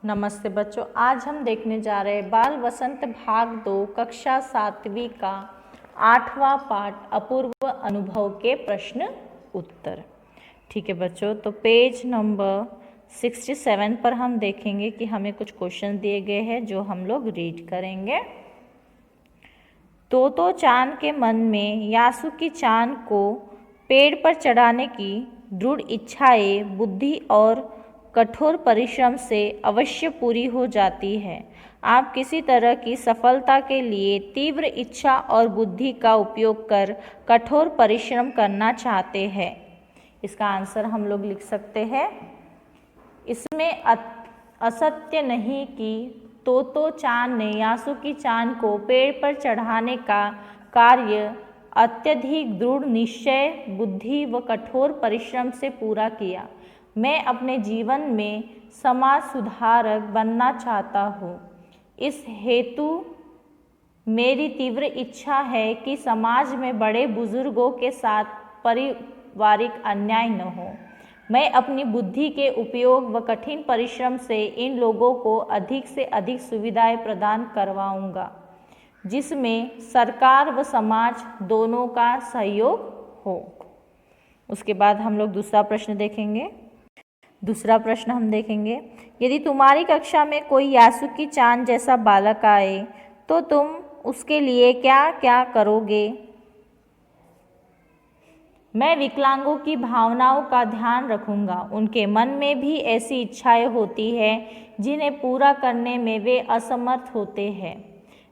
नमस्ते बच्चों, आज हम देखने जा रहे हैं बाल वसंत भाग 2 कक्षा 7वीं का 8वां पाठ अपूर्व अनुभव के प्रश्न उत्तर। ठीक है बच्चों, तो पेज नंबर 67 पर हम देखेंगे कि हमें कुछ क्वेश्चन दिए गए हैं जो हम लोग रीड करेंगे। तोतो चान के मन में यासुकी चान को पेड़ पर चढ़ाने की दृढ़ इच्छाएं बुद्धि और कठोर परिश्रम से अवश्य पूरी हो जाती है। आप किसी तरह की सफलता के लिए तीव्र इच्छा और बुद्धि का उपयोग कर कठोर परिश्रम करना चाहते हैं। इसका आंसर हम लोग लिख सकते हैं। इसमें असत्य नहीं कि तोतो चान ने यासुकी चान को पेड़ पर चढ़ाने का कार्य अत्यधिक दृढ़ निश्चय बुद्धि व कठोर परिश्रम से पूरा किया। मैं अपने जीवन में समाज सुधारक बनना चाहता हूँ। इस हेतु मेरी तीव्र इच्छा है कि समाज में बड़े बुजुर्गों के साथ पारिवारिक अन्याय न हो। मैं अपनी बुद्धि के उपयोग व कठिन परिश्रम से इन लोगों को अधिक से अधिक सुविधाएं प्रदान करवाऊंगा, जिसमें सरकार व समाज दोनों का सहयोग हो। उसके बाद हम लोग दूसरा प्रश्न देखेंगे। दूसरा प्रश्न हम देखेंगे, यदि तुम्हारी कक्षा में कोई यासुकी चान जैसा बालक आए तो तुम उसके लिए क्या क्या करोगे? मैं विकलांगों की भावनाओं का ध्यान रखूंगा। उनके मन में भी ऐसी इच्छाएं होती हैं जिन्हें पूरा करने में वे असमर्थ होते हैं।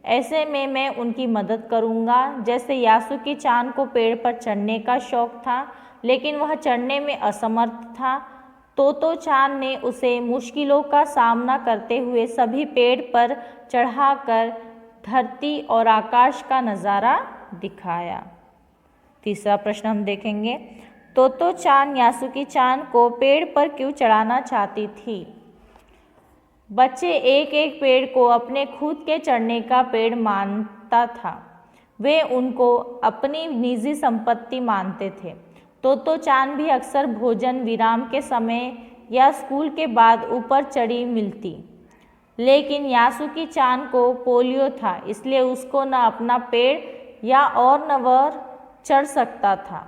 ऐसे में मैं उनकी मदद करूंगा। जैसे यासुकी चान को पेड़ पर चढ़ने का शौक था, लेकिन वह चढ़ने में असमर्थ था। तोतो चान ने उसे मुश्किलों का सामना करते हुए सभी पेड़ पर चढ़ाकर धरती और आकाश का नज़ारा दिखाया। तीसरा प्रश्न हम देखेंगे, तोतो चान यासुकी चान को पेड़ पर क्यों चढ़ाना चाहती थी? बच्चे एक एक पेड़ को अपने खुद के चढ़ने का पेड़ मानता था। वे उनको अपनी निजी संपत्ति मानते थे। तोतो चान भी अक्सर भोजन विराम के समय या स्कूल के बाद ऊपर चढ़ी मिलती, लेकिन यासुकी चान को पोलियो था, इसलिए उसको न अपना पेड़ या और न वह चढ़ सकता था।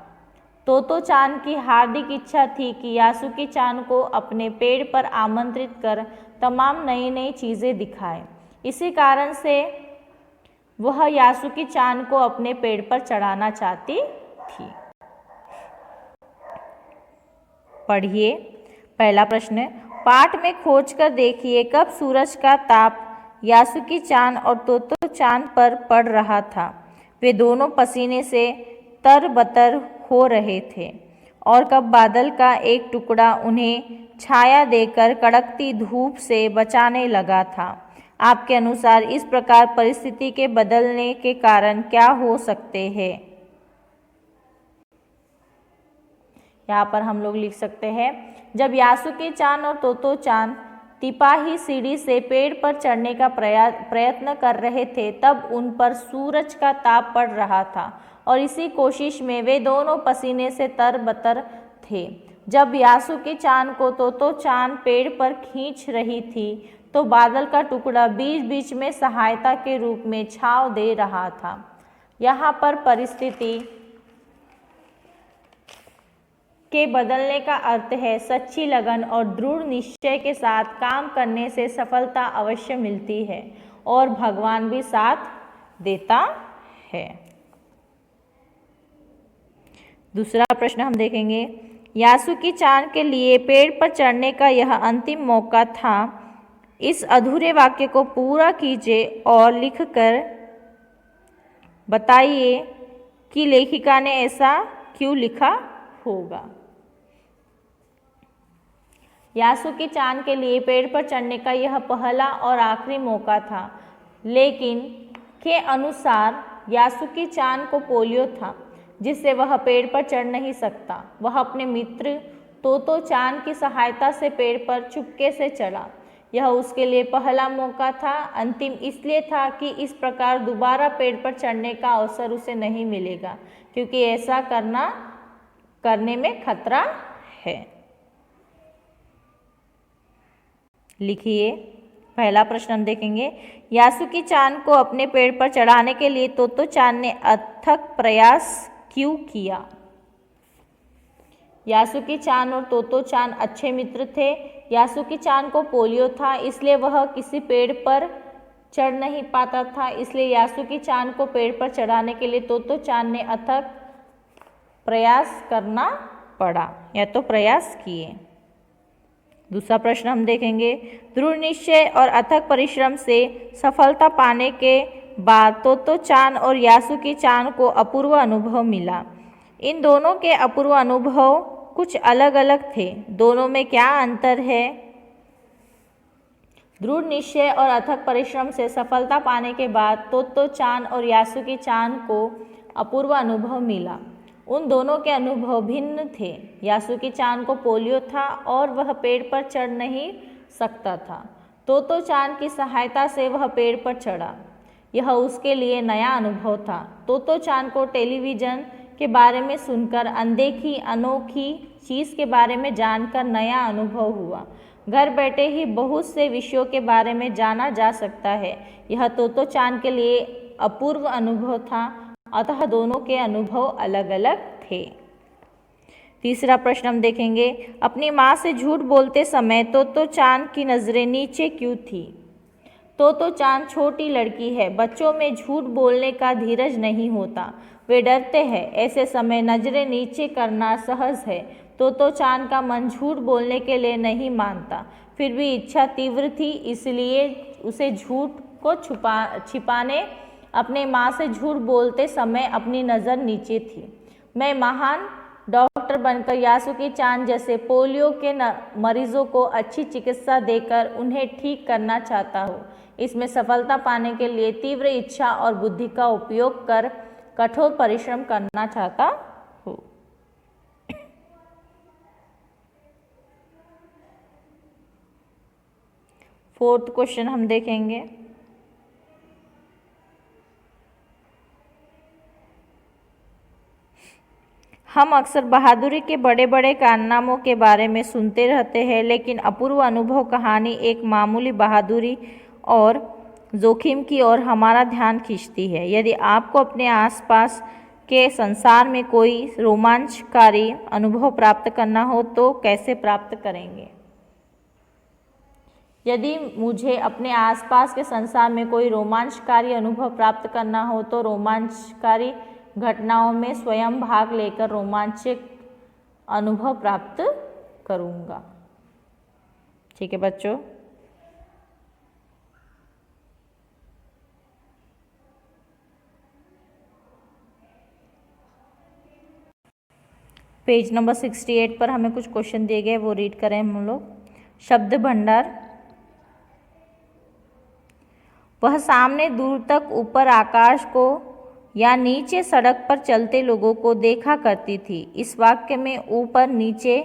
तोतो चान की हार्दिक इच्छा थी कि यासुकी चान को अपने पेड़ पर आमंत्रित कर तमाम नई नई चीज़ें दिखाए। इसी कारण से वह यासुकी चान को अपने पेड़ पर चढ़ाना चाहती थी। पढ़िए। पहला प्रश्न, पाठ में खोज कर देखिए कब सूरज का ताप यासुकी चान और तोतो चान पर पड़ रहा था। वे दोनों पसीने से तरबतर हो रहे थे और कब बादल का एक टुकड़ा उन्हें छाया देकर कड़कती धूप से बचाने लगा था। आपके अनुसार इस प्रकार परिस्थिति के बदलने के कारण क्या हो सकते हैं? यहाँ पर हम लोग लिख सकते हैं, जब यासुकी चान और तोतो चान तिपाही सीढ़ी से पेड़ पर चढ़ने का प्रयत्न कर रहे थे, तब उन पर सूरज का ताप पड़ रहा था और इसी कोशिश में वे दोनों पसीने से तरबतर थे। जब यासुकी चान को तोतो चान पेड़ पर खींच रही थी, तो बादल का टुकड़ा बीच बीच में सहायता के रूप में छांव दे रहा था। यहाँ पर परिस्थिति के बदलने का अर्थ है सच्ची लगन और दृढ़ निश्चय के साथ काम करने से सफलता अवश्य मिलती है और भगवान भी साथ देता है। दूसरा प्रश्न हम देखेंगे, यासुकी चान के लिए पेड़ पर चढ़ने का यह अंतिम मौका था। इस अधूरे वाक्य को पूरा कीजिए और लिखकर बताइए कि लेखिका ने ऐसा क्यों लिखा होगा। यासुकी चान के लिए पेड़ पर चढ़ने का यह पहला और आखिरी मौका था, लेकिन के अनुसार यासुकी चान को पोलियो था, जिससे वह पेड़ पर चढ़ नहीं सकता। वह अपने मित्र तोतो चान की सहायता से पेड़ पर चुपके से चढ़ा। यह उसके लिए पहला मौका था। अंतिम इसलिए था कि इस प्रकार दोबारा पेड़ पर चढ़ने का अवसर उसे नहीं मिलेगा, क्योंकि ऐसा करने में खतरा है। लिखिए। पहला प्रश्न हम देखेंगे, यासुकी चान को अपने पेड़ पर चढ़ाने के लिए तोतो चान ने अथक प्रयास क्यों किया? यासुकी चान और तोतो चान अच्छे मित्र थे। यासुकी चान को पोलियो था, इसलिए वह किसी पेड़ पर चढ़ नहीं पाता था, इसलिए यासुकी चान को पेड़ पर चढ़ाने के लिए तोतो चान ने अथक प्रयास करना पड़ा या तो प्रयास किए। दूसरा प्रश्न हम देखेंगे, दृढ़ निश्चय और अथक परिश्रम से सफलता पाने के बाद तोतो चान और यासुकी चान को अपूर्व अनुभव मिला। इन दोनों के अपूर्व अनुभव कुछ अलग अलग थे, दोनों में क्या अंतर है? दृढ़ निश्चय और अथक परिश्रम से सफलता पाने के बाद तोतो चान और यासुकी चान को अपूर्व अनुभव मिला। उन दोनों के अनुभव भिन्न थे। यासुकी चान को पोलियो था और वह पेड़ पर चढ़ नहीं सकता था। तोतो चान की सहायता से वह पेड़ पर चढ़ा। यह उसके लिए नया अनुभव था। तोतो चान को टेलीविज़न के बारे में सुनकर, अनदेखी अनोखी चीज़ के बारे में जानकर नया अनुभव हुआ। घर बैठे ही बहुत से विषयों के बारे में जाना जा सकता है। यह तोतो चान के लिए अपूर्व अनुभव था, अतः दोनों के अनुभव अलग अलग थे। तीसरा प्रश्न हम देखेंगे, अपनी माँ से झूठ बोलते समय तोतो चान की नज़रें नीचे क्यों थी? तोतो चान छोटी लड़की है, बच्चों में झूठ बोलने का धीरज नहीं होता, वे डरते हैं, ऐसे समय नज़रें नीचे करना सहज है। तोतो चान का मन झूठ बोलने के लिए नहीं मानता, फिर भी इच्छा तीव्र थी, इसलिए उसे झूठ को छिपाने अपने माँ से झूठ बोलते समय अपनी नज़र नीचे थी। मैं महान डॉक्टर बनकर यासुकी चान जैसे पोलियो के मरीजों को अच्छी चिकित्सा देकर उन्हें ठीक करना चाहता हूँ। इसमें सफलता पाने के लिए तीव्र इच्छा और बुद्धि का उपयोग कर कठोर परिश्रम करना चाहता हूँ। फोर्थ क्वेश्चन हम देखेंगे, हम अक्सर बहादुरी के बड़े बड़े कारनामों के बारे में सुनते रहते हैं, लेकिन अपूर्व अनुभव कहानी एक मामूली बहादुरी और जोखिम की ओर हमारा ध्यान खींचती है। यदि आपको अपने आसपास के संसार में कोई रोमांचकारी अनुभव प्राप्त करना हो तो कैसे प्राप्त करेंगे? यदि मुझे अपने आसपास के संसार में कोई रोमांचकारी अनुभव प्राप्त करना हो तो रोमांचकारी घटनाओं में स्वयं भाग लेकर रोमांचक अनुभव प्राप्त करूंगा। ठीक है बच्चों, पेज नंबर 68 पर हमें कुछ क्वेश्चन दिए गए, वो रीड करें हम लोग। शब्द भंडार, वह सामने दूर तक ऊपर आकाश को या नीचे सड़क पर चलते लोगों को देखा करती थी। इस वाक्य में ऊपर नीचे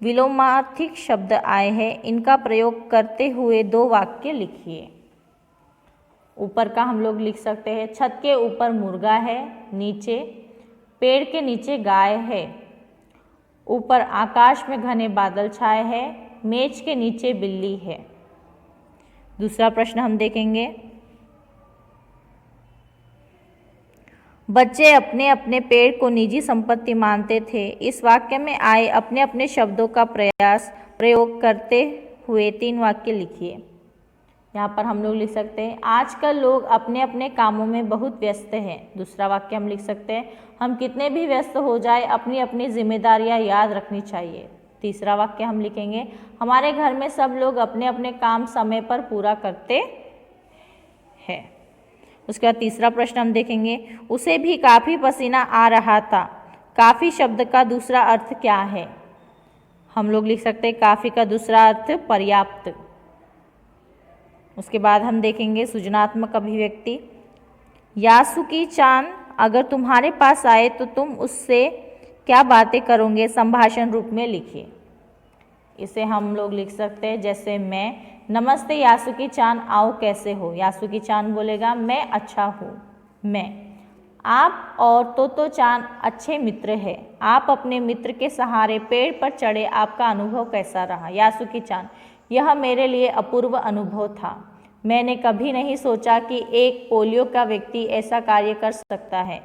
विलोमार्थक शब्द आए हैं, इनका प्रयोग करते हुए दो वाक्य लिखिए। ऊपर का हम लोग लिख सकते हैं, छत के ऊपर मुर्गा है, नीचे पेड़ के नीचे गाय है, ऊपर आकाश में घने बादल छाए हैं, मेज के नीचे बिल्ली है। दूसरा प्रश्न हम देखेंगे, बच्चे अपने अपने पेड़ को निजी संपत्ति मानते थे। इस वाक्य में आए अपने अपने शब्दों का प्रयोग करते हुए तीन वाक्य लिखिए। यहाँ पर हम लोग लिख सकते हैं, आजकल लोग अपने अपने कामों में बहुत व्यस्त हैं। दूसरा वाक्य हम लिख सकते हैं, हम कितने भी व्यस्त हो जाए अपनी अपनी जिम्मेदारियाँ याद रखनी चाहिए। तीसरा वाक्य हम लिखेंगे, हमारे घर में सब लोग अपने अपने काम समय पर पूरा करते हैं। उसके बाद तीसरा प्रश्न हम देखेंगे, उसे भी काफ़ी पसीना आ रहा था। काफ़ी शब्द का दूसरा अर्थ क्या है? हम लोग लिख सकते हैं, काफ़ी का दूसरा अर्थ पर्याप्त। उसके बाद हम देखेंगे सृजनात्मक अभिव्यक्ति, यासुकी चान अगर तुम्हारे पास आए तो तुम उससे क्या बातें करोगे? संभाषण रूप में लिखिए। इसे हम लोग लिख सकते हैं जैसे मैं, नमस्ते यासुकी चान, आओ कैसे हो? यासुकी चान बोलेगा मैं अच्छा हूँ। मैं, आप और तोतो चान अच्छे मित्र हैं। आप अपने मित्र के सहारे पेड़ पर चढ़े, आपका अनुभव कैसा रहा? यासुकी चान, यह मेरे लिए अपूर्व अनुभव था। मैंने कभी नहीं सोचा कि एक पोलियो का व्यक्ति ऐसा कार्य कर सकता है।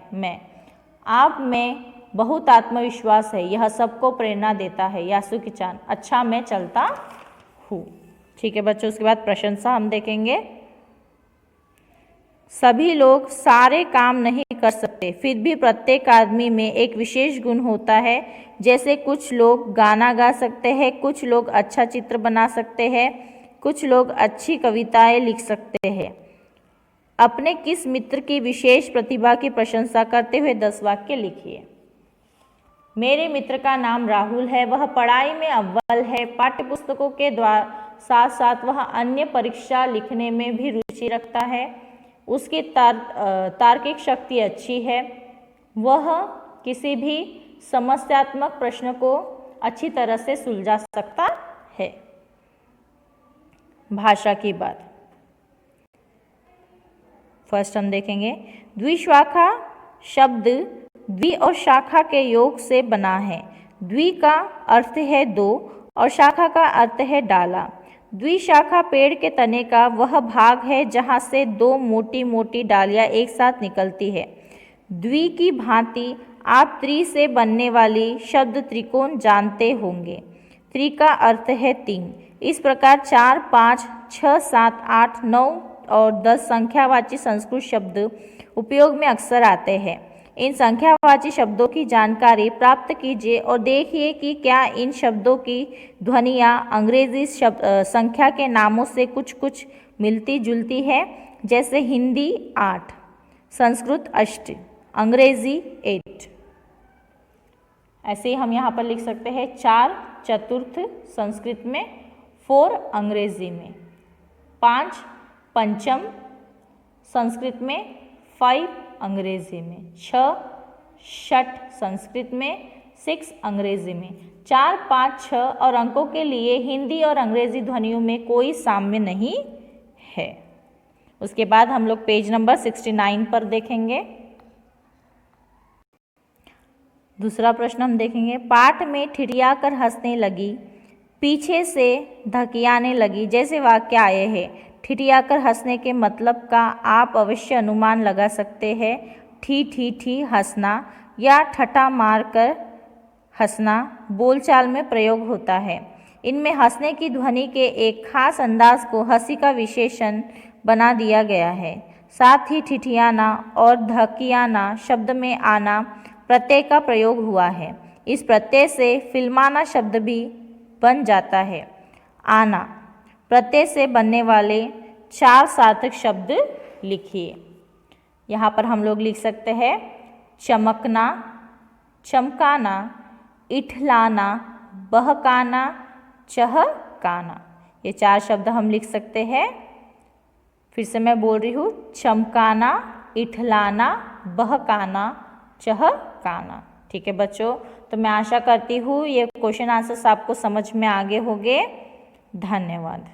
आप में बहुत आत्मविश्वास है, यह सबको प्रेरणा देता है। यासुकी चान, अच्छा मैं चलता हूँ। ठीक है बच्चों, उसके बाद प्रशंसा हम देखेंगे। सभी लोग सारे काम नहीं कर सकते, फिर भी प्रत्येक आदमी में एक विशेष गुण होता है। जैसे कुछ लोग गाना गा सकते हैं, कुछ लोग अच्छा चित्र बना सकते हैं, कुछ लोग अच्छी कविताएं लिख सकते हैं। अपने किस मित्र की विशेष प्रतिभा की प्रशंसा करते हुए 10 वाक्य लिखिए। मेरे मित्र का नाम राहुल है। वह पढ़ाई में अव्वल है। पाठ्य पुस्तकों के साथ साथ वह अन्य परीक्षा लिखने में भी रुचि रखता है। उसकी तार्किक शक्ति अच्छी है। वह किसी भी समस्यात्मक प्रश्न को अच्छी तरह से सुलझा सकता है। भाषा की बात फर्स्ट हम देखेंगे। द्विशाखा शब्द द्वि और शाखा के योग से बना है। द्वि का अर्थ है दो और शाखा का अर्थ है डाला। द्विशाखा पेड़ के तने का वह भाग है जहाँ से दो मोटी मोटी डालियाँ एक साथ निकलती है। द्वि की भांति आप त्रि से बनने वाली शब्द त्रिकोण जानते होंगे। त्रि का अर्थ है 3। इस प्रकार 4, 5, 6, 7, 8, 9 और 10 संख्यावाची संस्कृत शब्द उपयोग में अक्सर आते हैं। इन संख्यावाची शब्दों की जानकारी प्राप्त कीजिए और देखिए कि क्या इन शब्दों की ध्वनियाँ अंग्रेजी संख्या के नामों से कुछ मिलती जुलती है। जैसे हिंदी 8, संस्कृत 8, अंग्रेजी 8। ऐसे ही हम यहाँ पर लिख सकते हैं 4 चतुर्थ संस्कृत में, 4 अंग्रेजी में, 5 पंचम संस्कृत में, 5 अंग्रेजी में, 6 षठ संस्कृत में, 6 अंग्रेजी में। 4, 5, 6 और अंकों के लिए हिंदी और अंग्रेजी ध्वनियों में कोई साम्य नहीं है। उसके बाद हम लोग पेज नंबर 69 पर देखेंगे। दूसरा प्रश्न हम देखेंगे। पाठ में ठिठिया कर हंसने लगी, पीछे से धकियाने लगी जैसे वाक्य आए हैं। ठिठिया कर हंसने के मतलब का आप अवश्य अनुमान लगा सकते हैं। ठी हंसना या ठट्ठा मार कर हंसना बोलचाल में प्रयोग होता है। इनमें हंसने की ध्वनि के एक खास अंदाज को हंसी का विशेषण बना दिया गया है। साथ ही ठिठियाना और धकियाना शब्द में आना प्रत्यय का प्रयोग हुआ है। इस प्रत्यय से फिल्माना शब्द भी बन जाता है। आना प्रत्यय से बनने वाले 4 सार्थक शब्द लिखिए। यहाँ पर हम लोग लिख सकते हैं चमकना, चमकाना, इठलाना, बहकाना, चहकाना। ये 4 शब्द हम लिख सकते हैं। फिर से मैं बोल रही हूँ, चमकाना, इठलाना, बहकाना, चहकाना। ठीक है बच्चों, तो मैं आशा करती हूँ ये क्वेश्चन आंसर्स आपको समझ में आ गए होंगे। धन्यवाद।